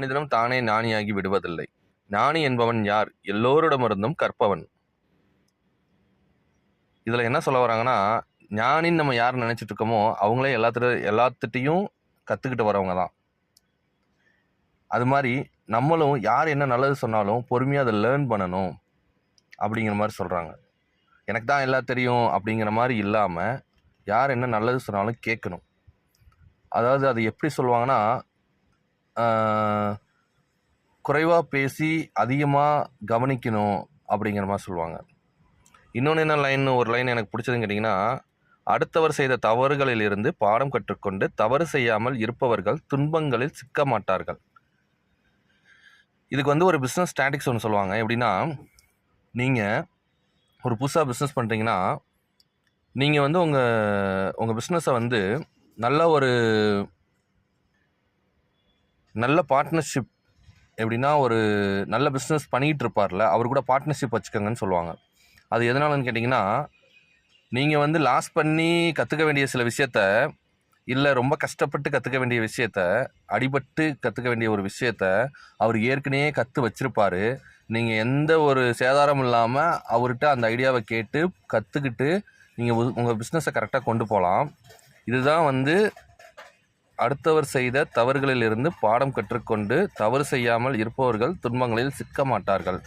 மனிதனும் தானே ஞானியாகி விடுவதில்லை. ஞானி என்பவன் யார்? எல்லோரிடமிருந்தும் கற்பவன். இதில் என்ன சொல்ல வராங்கன்னா, ஞானின்னு நம்ம யார் நினச்சிட்டு இருக்கோமோ அவங்களே எல்லாத்துட்டையும் கற்றுக்கிட்டு வரவங்க தான். அது மாதிரி நம்மளும் யார் என்ன நல்லது சொன்னாலும் பொறுமையாக அதை லேர்ன் பண்ணணும் அப்படிங்கிற மாதிரி சொல்கிறாங்க. எனக்கு தான் எல்லாம் தெரியும் அப்படிங்கிற மாதிரி இல்லாமல் யார் என்ன நல்லது சொன்னாலும் கேட்கணும். அதாவது அது எப்படி சொல்லுவாங்கன்னா, குறைவாக பேசி அதிகமாக கவனிக்கணும் அப்படிங்கிற மாதிரி சொல்லுவாங்க. இன்னொன்று என்ன ஒரு லைன் எனக்கு பிடிச்சதுன்னு கேட்டிங்கன்னா, அடுத்தவர் செய்த தவறுகளில் இருந்து பாடம் கற்றுக்கொண்டு தவறு செய்யாமல் இருப்பவர்கள் துன்பங்களில் சிக்க மாட்டார்கள். இதுக்கு ஒரு பிஸ்னஸ் ஸ்டாட்டிக்ஸ் ஒன்று சொல்லுவாங்க. எப்படின்னா, நீங்கள் ஒரு புதுசாக பிஸ்னஸ் பண்ணுறீங்கன்னா, நீங்கள் உங்கள் பிஸ்னஸை நல்ல பார்ட்னர்ஷிப், எப்படின்னா ஒரு நல்ல பிஸ்னஸ் பண்ணிகிட்டு இருப்பார்ல அவர் கூட பார்ட்னர்ஷிப் வச்சுக்கோங்கன்னு சொல்லுவாங்க. அது எதனாலன்னு கேட்டிங்கன்னா, நீங்கள் லாஸ் பண்ணி கற்றுக்க வேண்டிய சில விஷயத்த, இல்லை ரொம்ப கஷ்டப்பட்டு கற்றுக்க வேண்டிய விஷயத்த, அடிபட்டு கற்றுக்க வேண்டிய ஒரு விஷயத்த அவர் ஏற்கனவே கற்று வச்சுருப்பார். நீங்கள் எந்த ஒரு சேதாரமும் இல்லாமல் அவர்கிட்ட அந்த ஐடியாவை கேட்டு கற்றுக்கிட்டு நீங்கள் உங்கள் பிஸ்னஸை கரெக்டாக கொண்டு போகலாம். இதுதான் அடுத்தவர் செய்த தவறுகளிலிருந்து பாடம் கற்றுக்கொண்டு தவறு செய்யாமல் இருப்பவர்கள் துன்பங்களில் சிக்க மாட்டார்கள்.